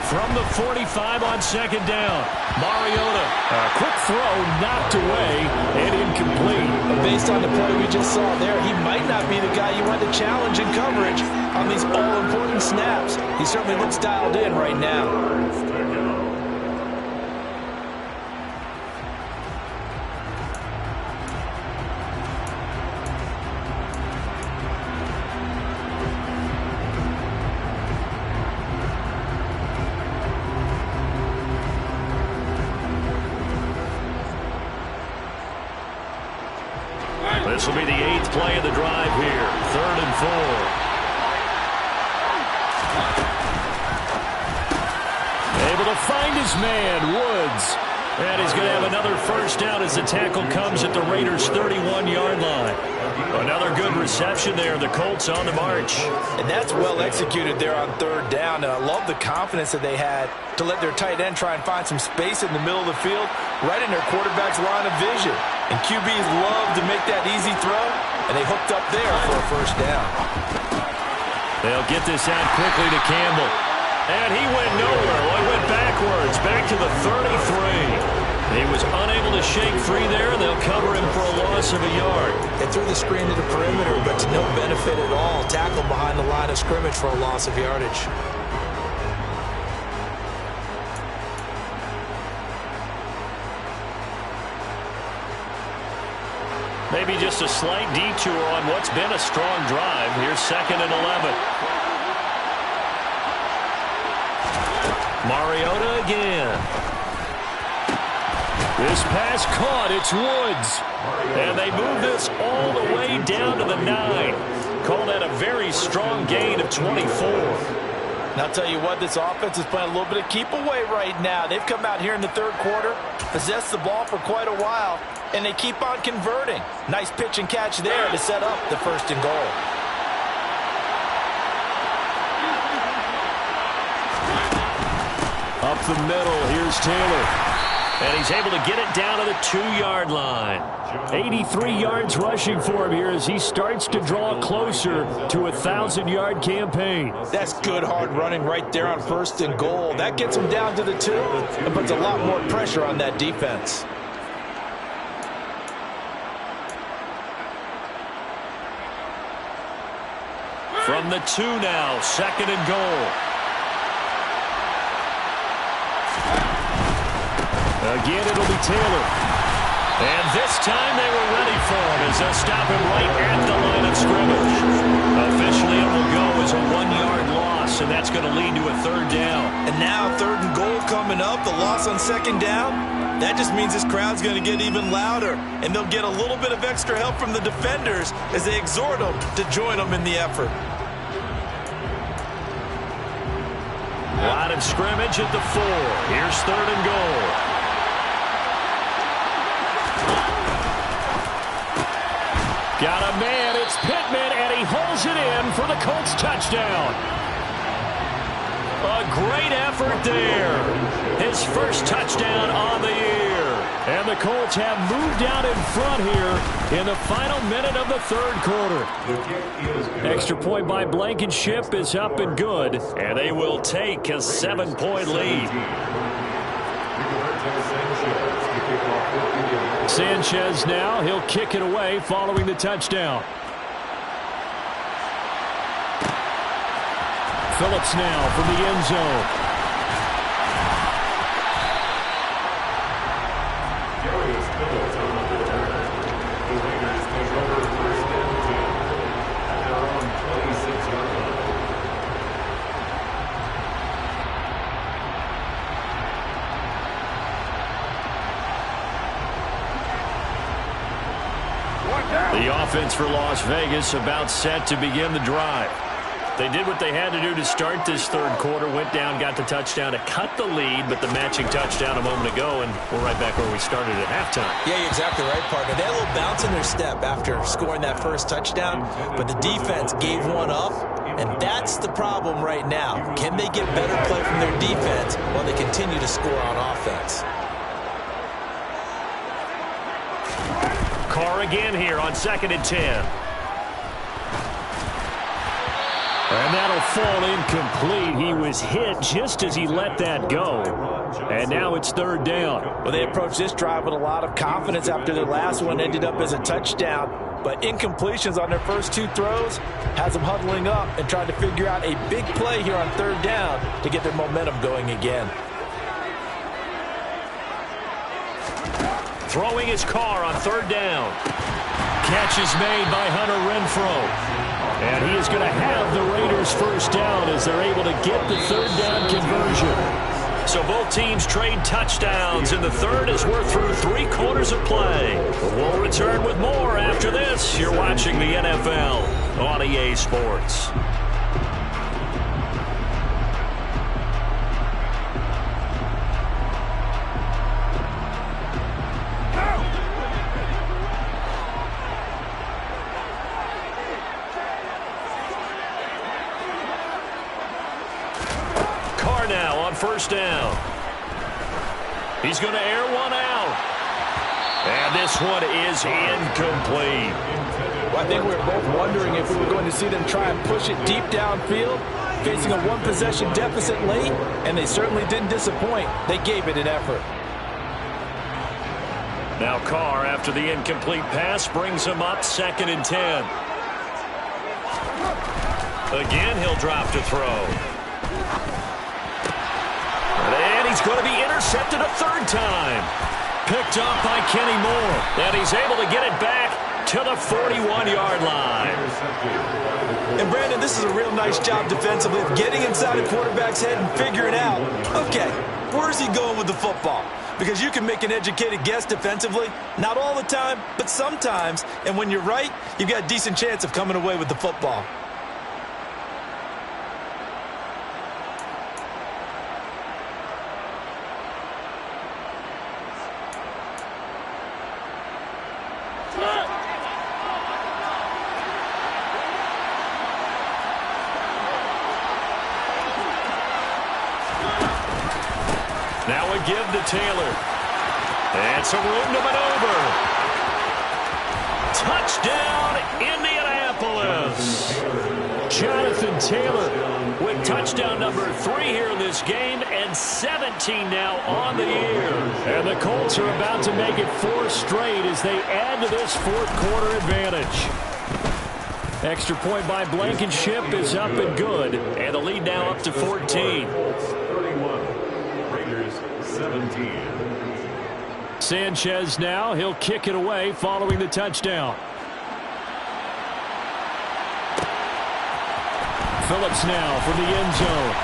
From the 45 on 2nd down, Mariota. A quick throw knocked away and incomplete. Based on the play we just saw there, he might not be the guy you want to challenge in coverage on these all-important snaps. He certainly looks dialed in right now. This will be the 8th play of the drive here. 3rd and 4. Able to find his man, Woods. And he's going to have another first down as the tackle comes at the Raiders' 31-yard line. Another good reception there. The Colts on the march. And that's well executed there on 3rd down. And I love the confidence that they had to let their tight end try and find some space in the middle of the field, right in their quarterback's line of vision. And QBs love to make that easy throw, and they hooked up there for a first down. They'll get this out quickly to Campbell. And he went nowhere. Well, he went backwards, back to the 33. He was unable to shake free there, and they'll cover him for a loss of a yard. They threw the screen to the perimeter, but to no benefit at all. Tackled behind the line of scrimmage for a loss of yardage. Maybe just a slight detour on what's been a strong drive. Here's 2nd and 11. Mariota again. This pass caught. It's Woods. And they move this all the way down to the 9. Call that a very strong gain of 24. And I'll tell you what, this offense is playing a little bit of keep away right now. They've come out here in the third quarter, possessed the ball for quite a while, and they keep on converting. Nice pitch and catch there to set up the 1st and goal. Up the middle, here's Taylor. And he's able to get it down to the 2-yard line. 83 yards rushing for him here as he starts to draw closer to a 1,000-yard campaign. That's good hard running right there on 1st and goal. That gets him down to the 2 and puts a lot more pressure on that defense. From the 2 now, 2nd and goal. Again, it'll be Taylor. And this time they were ready for him as they'll stop him right at the line of scrimmage. Officially, it will go as a 1-yard loss, and that's going to lead to a 3rd down. And now 3rd and goal coming up, the loss on 2nd down. That just means this crowd's going to get even louder, and they'll get a little bit of extra help from the defenders as they exhort them to join them in the effort. Line of scrimmage at the 4. Here's 3rd and goal. Got a man, it's Pittman, and he holds it in for the Colts touchdown. A great effort there. His first touchdown on the year. And the Colts have moved out in front here in the final minute of the 3rd quarter. Extra point by Blankenship is up and good, and they will take a 7-point lead. Sanchez now, he'll kick it away following the touchdown. Phillips now from the end zone. The offense for Las Vegas about set to begin the drive. They did what they had to do to start this 3rd quarter, went down, got the touchdown to cut the lead, but the matching touchdown a moment ago, and we're right back where we started at halftime. Yeah, you're exactly right, partner. They had a little bounce in their step after scoring that first touchdown, but the defense gave one up, and that's the problem right now. Can they get better play from their defense while they continue to score on offense? Carr again here on 2nd and 10. And that'll fall incomplete. He was hit just as he let that go. And now it's 3rd down. Well, they approached this drive with a lot of confidence after their last one ended up as a touchdown. But incompletions on their first 2 throws has them huddling up and trying to figure out a big play here on 3rd down to get their momentum going again. Throwing his Carr on 3rd down. Catch is made by Hunter Renfrow. And he is going to have the Raiders' first down as they're able to get the 3rd down conversion. So both teams trade touchdowns, and the 3rd as we're through 3 quarters of play. We'll return with more after this. You're watching the NFL on EA Sports. Now on 1st down. He's going to air one out. And this one is incomplete. Well, I think we were both wondering if we were going to see them try and push it deep downfield, facing a 1-possession deficit late, and they certainly didn't disappoint. They gave it an effort. Now Carr, after the incomplete pass, brings him up 2nd and 10. Again, he'll drop to throw. And he's going to be intercepted a 3rd time. Picked up by Kenny Moore. And he's able to get it back to the 41-yard line. And Brandon, this is a real nice job defensively of getting inside the quarterback's head and figuring out, okay, where's he going with the football? Because you can make an educated guess defensively. Not all the time, but sometimes. And when you're right, you've got a decent chance of coming away with the football. a give to Taylor. And some room to maneuver. Touchdown, Indianapolis. Jonathan Taylor with touchdown number 3 here in this game, and 17 now on the year. And the Colts are about to make it 4 straight as they add to this fourth-quarter advantage. Extra point by Blankenship is up and good. And the lead now up to 14. 31. Raiders 17. Sanchez now. He'll kick it away following the touchdown. Phillips now from the end zone.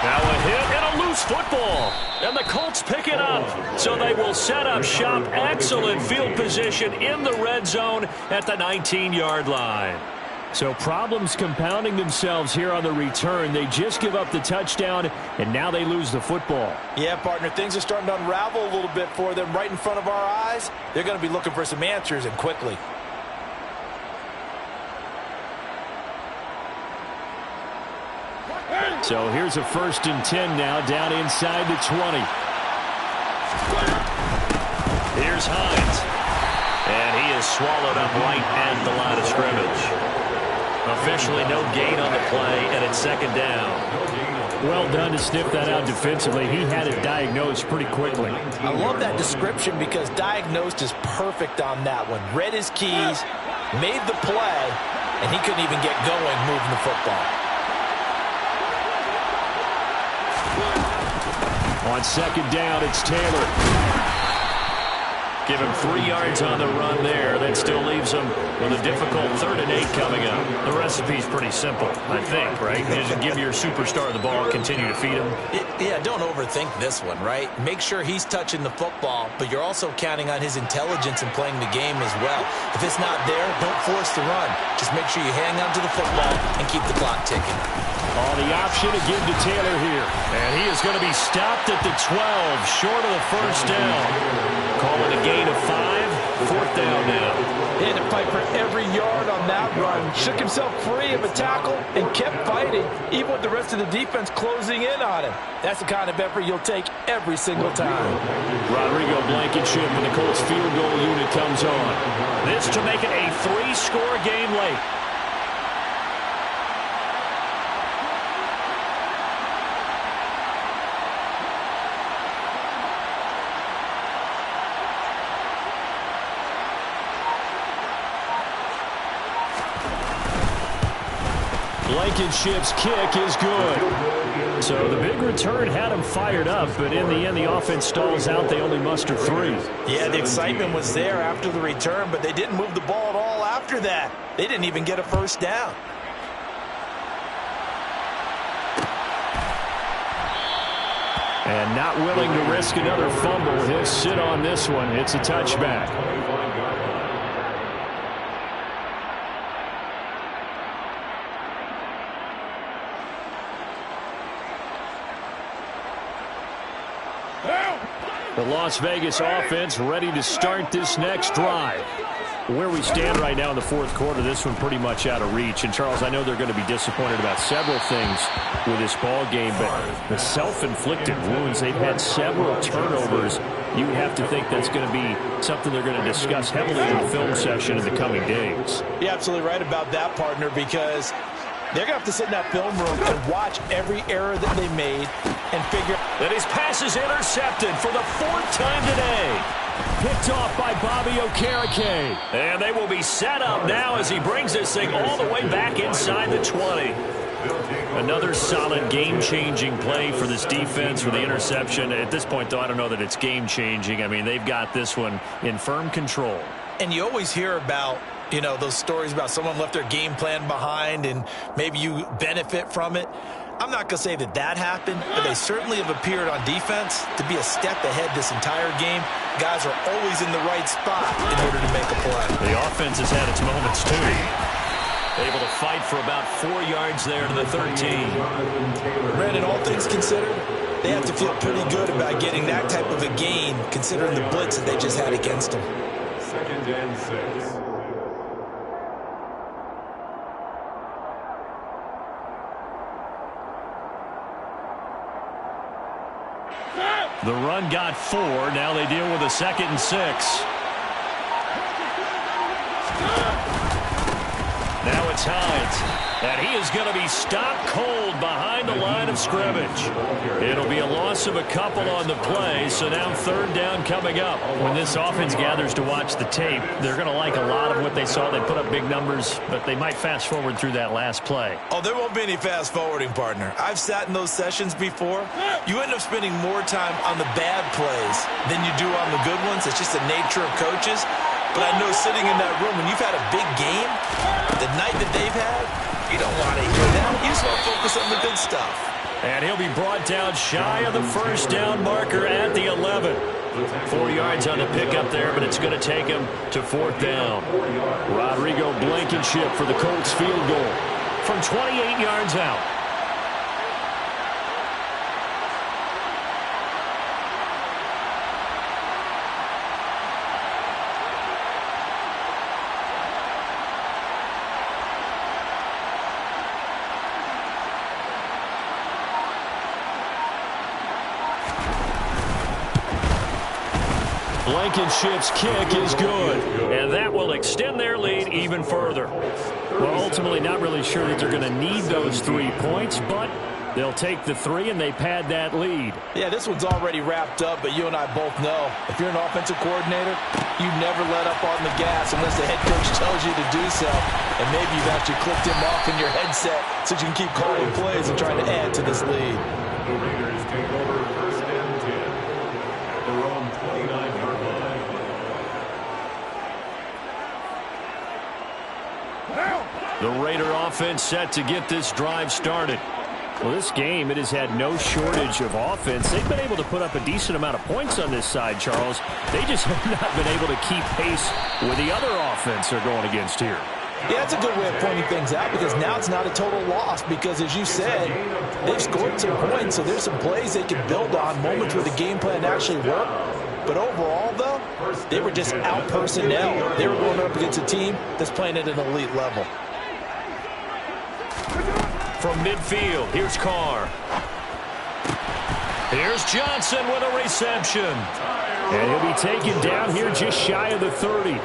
Now a hit and a loose football. And the Colts pick it up. So they will set up shop. Excellent field position in the red zone at the 19-yard line. So problems compounding themselves here on the return. They just give up the touchdown, and now they lose the football. Yeah, partner, things are starting to unravel a little bit for them right in front of our eyes. They're going to be looking for some answers, and quickly. So here's a 1st and 10 now, down inside the 20. Here's Hines. And he is swallowed up right at the line of scrimmage. Officially no gain on the play, and it's 2nd down. Well done to sniff that out defensively. He had it diagnosed pretty quickly. I love that description because diagnosed is perfect on that one. Read his keys, made the play, and he couldn't even get going moving the football. On 2nd down, it's Taylor. Give him 3 yards on the run there. That still leaves him with a difficult 3rd and 8 coming up. The recipe's pretty simple, I think, right? You just give your superstar the ball, continue to feed him. Yeah, don't overthink this one, right? Make sure he's touching the football, but you're also counting on his intelligence in playing the game as well. If it's not there, don't force the run. Just make sure you hang on to the football and keep the clock ticking. Oh, the option to give to Taylor here. And he is going to be stopped at the 12, short of the 1st down. Call it a gain of 5, 4th down now. He had to fight for every yard on that run. Shook himself free of a tackle and kept fighting, even with the rest of the defense closing in on him. That's the kind of effort you'll take every single time. Rodrigo Blankenship and the Colts field goal unit comes on. This to make it a 3-score game late. Blankenship's kick is good. So the big return had him fired up, but in the end, the offense stalls out. They only muster 3. Yeah, the excitement was there after the return, but they didn't move the ball at all after that. They didn't even get a 1st down. And not willing to risk another fumble. He'll sit on this one. It's a touchback. The Las Vegas offense ready to start this next drive. Where we stand right now in the 4th quarter, this one pretty much out of reach. And, Charles, I know they're going to be disappointed about several things with this ball game, but the self-inflicted wounds, they've had several turnovers. You would have to think that's going to be something they're going to discuss heavily in the film session in the coming days. You're absolutely right about that, partner, because they're going to have to sit in that film room and watch every error that they made and figure. And his pass is intercepted for the 4th time today. Picked off by Bobby Okereke. And they will be set up now as he brings this thing all the way back inside the 20. Another solid game-changing play for this defense for the interception. At this point, though, I don't know that it's game-changing. I mean, they've got this one in firm control. And you always hear about, you know, those stories about someone left their game plan behind and maybe you benefit from it. I'm not going to say that that happened, but they certainly have appeared on defense to be a step ahead this entire game. Guys are always in the right spot in order to make a play. The offense has had its moments, too. Able to fight for about 4 yards there to the 13. Brandon, all things considered, they have to feel pretty good about getting that type of a gain, considering the blitz that they just had against them. 2nd and 6. The run got 4. Now they deal with a 2nd and 6. Now it's Hines. And he is going to be stopped cold behind the line of scrimmage. It'll be a loss of a couple on the play, so now 3rd down coming up. When this offense gathers to watch the tape, they're going to like a lot of what they saw. They put up big numbers, but they might fast forward through that last play. Oh, there won't be any fast forwarding, partner. I've sat in those sessions before. You end up spending more time on the bad plays than you do on the good ones. It's just the nature of coaches. But I know sitting in that room, when you've had a big game, the night that they've had, you don't want to hear that. You just want to focus on the good stuff. And he'll be brought down shy of the 1st down marker at the 11. 4 yards on the pickup there, but it's going to take him to 4th down. Rodrigo Blankenship for the Colts field goal from 28 yards out. Blankenship's kick is good, and that will extend their lead even further. Well, ultimately not really sure that they're going to need those 3 points, but they'll take the 3 and they pad that lead. Yeah, this one's already wrapped up, but you and I both know if you're an offensive coordinator, you never let up on the gas unless the head coach tells you to do so. And maybe you've actually clicked him off in your headset so you can keep calling plays and trying to add to this lead. The Raiders take over 1st and 10. Their own 29-yard line. The Raider offense set to get this drive started. Well, this game, it has had no shortage of offense. They've been able to put up a decent amount of points on this side, Charles. They just have not been able to keep pace with the other offense they're going against here. Yeah, that's a good way of pointing things out because now it's not a total loss because, as you said, they've scored some points, so there's some plays they can build on, moments where the game plan actually worked. But overall, though, they were just out-personnel. They were going up against a team that's playing at an elite level. From midfield, here's Carr. Here's Johnson with a reception. And he'll be taken down here just shy of the 30.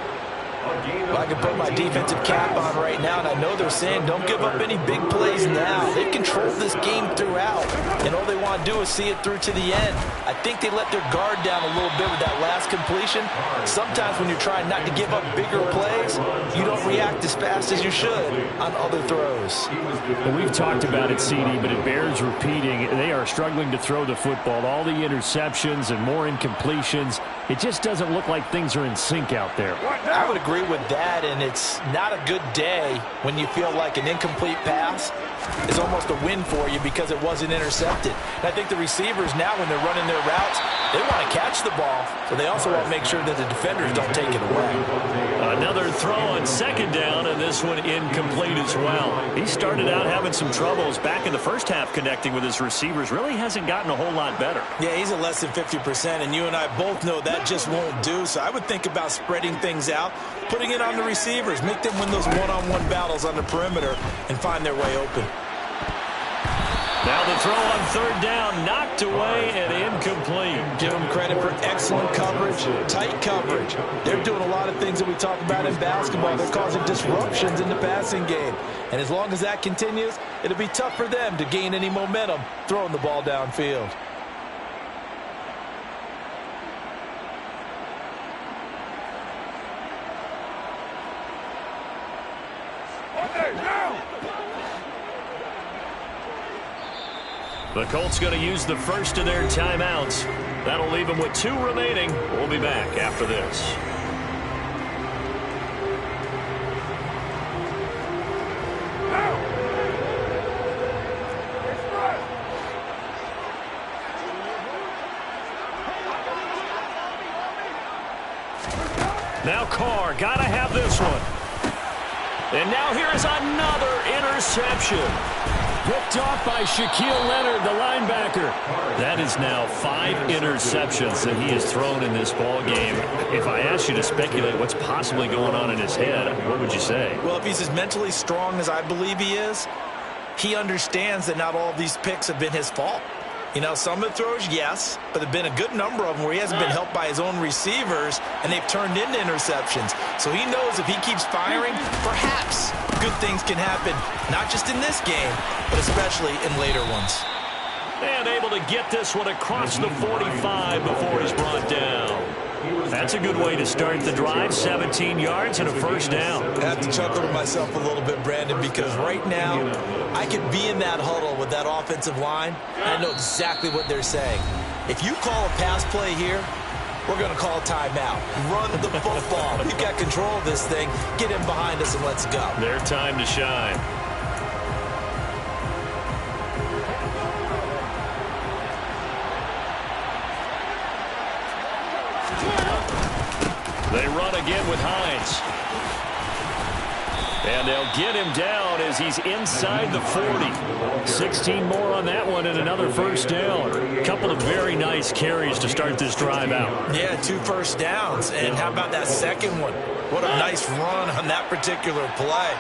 Well, I can put my defensive cap on right now, and I know they're saying don't give up any big plays now. They've controlled this game throughout, and all they want to do is see it through to the end. I think they let their guard down a little bit with that last completion. Sometimes when you're trying not to give up bigger plays, you don't react as fast as you should on other throws. Well, we've talked about it, CD, but it bears repeating. They are struggling to throw the football. All the interceptions and more incompletions. It just doesn't look like things are in sync out there. I would agree with that, and it's not a good day when you feel like an incomplete pass is almost a win for you because it wasn't intercepted. And I think the receivers now, when they're running their routes, they want to catch the ball, so they also want to make sure that the defenders don't take it away. Another throw on 2nd down, and this one incomplete as well. He started out having some troubles back in the first half connecting with his receivers. Really hasn't gotten a whole lot better. Yeah, he's at less than 50%, and you and I both know that just won't do. So I would think about spreading things out, putting it on the receivers, make them win those one-on-one battles on the perimeter and find their way open. Now the throw on 3rd down, knocked away and incomplete. Give them credit for excellent coverage, tight coverage. They're doing a lot of things that we talk about in basketball. They're causing disruptions in the passing game. And as long as that continues, it'll be tough for them to gain any momentum throwing the ball downfield. The Colts going to use the first of their timeouts. That'll leave them with 2 remaining. We'll be back after this. Now Carr, got to have this one. And now here is another interception. Picked off by Shaquille Leonard, the linebacker. That is now 5 interceptions that he has thrown in this ball game. If I asked you to speculate what's possibly going on in his head, what would you say? Well, if he's as mentally strong as I believe he is, he understands that not all of these picks have been his fault. You know, some of the throws, yes, but there have been a good number of them where he hasn't been helped by his own receivers, and they've turned into interceptions. So he knows if he keeps firing, perhaps good things can happen, not just in this game, but especially in later ones. And able to get this one across the 45 before he's brought down. That's a good way to start the drive, 17 yards and a first down. I have to chuckle to myself a little bit, Brandon, because right now I could be in that huddle with that offensive line, and I know exactly what they're saying. If you call a pass play here, we're going to call a timeout. Run the football. We've got control of this thing. Get in behind us and let's go. Their time to shine. They run again with Hines. And they'll get him down as he's inside the 40. 16 more on that one and another first down. A couple of very nice carries to start this drive out. Yeah, 2 first downs. And how about that second one? What a nice run on that particular play.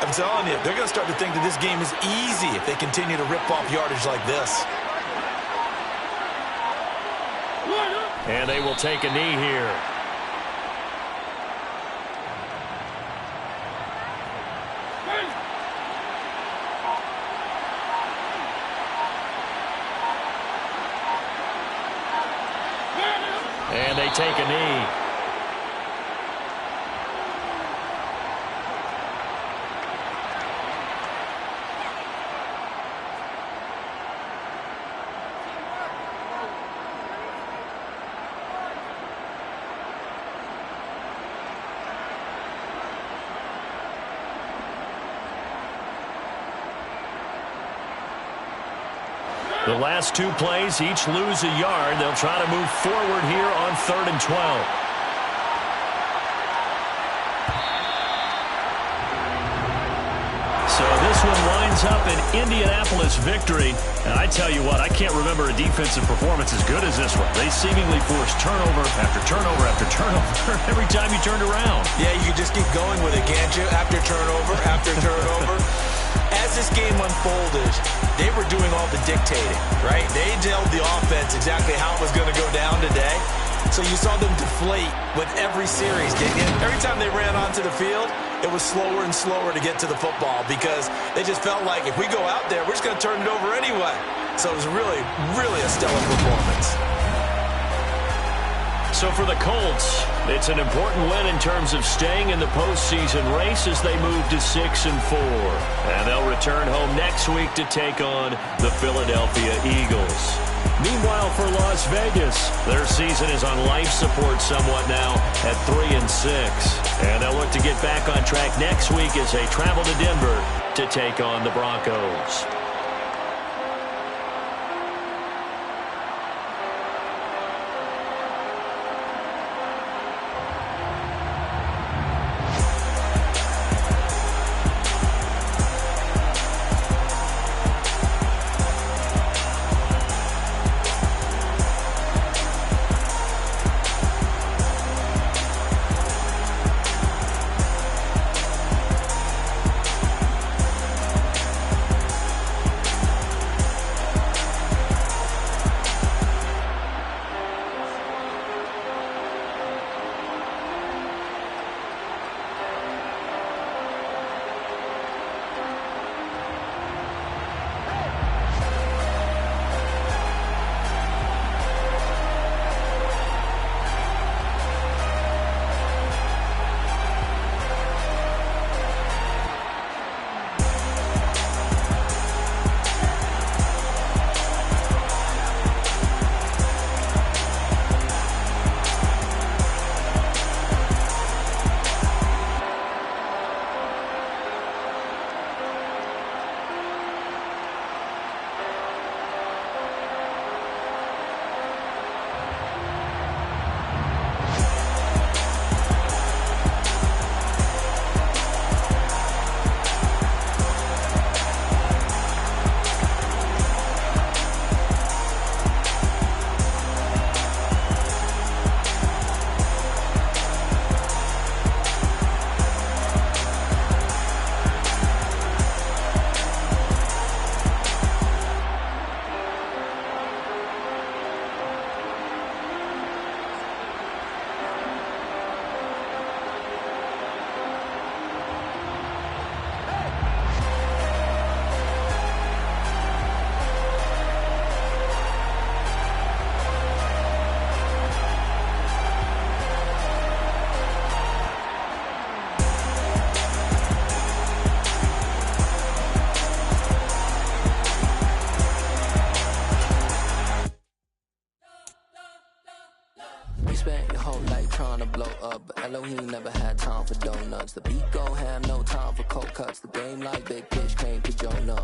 I'm telling you, they're going to start to think that this game is easy if they continue to rip off yardage like this. And they will take a knee here. And they take a knee. The last 2 plays, each lose a yard. They'll try to move forward here on 3rd and 12. So this one winds up an Indianapolis victory. And I tell you what, I can't remember a defensive performance as good as this one. They seemingly forced turnover after turnover after turnover every time you turned around. Yeah, you can just keep going with it, can't you? After turnover, after turnover. As this game unfolded, they were doing all the dictating, right? They told the offense exactly how it was going to go down today. So you saw them deflate with every series. Every time they ran onto the field, it was slower and slower to get to the football because they just felt like if we go out there, we're just going to turn it over anyway. So it was really, really a stellar performance. So for the Colts, it's an important win in terms of staying in the postseason race as they move to 6-4. And they'll return home next week to take on the Philadelphia Eagles. Meanwhile, for Las Vegas, their season is on life support somewhat now at 3-6. And they'll look to get back on track next week as they travel to Denver to take on the Broncos. spent your whole life trying to blow up, but Elohim never had time for donuts. The beat go ham, no time for cold cuts. The game like big pitch came to Jonah.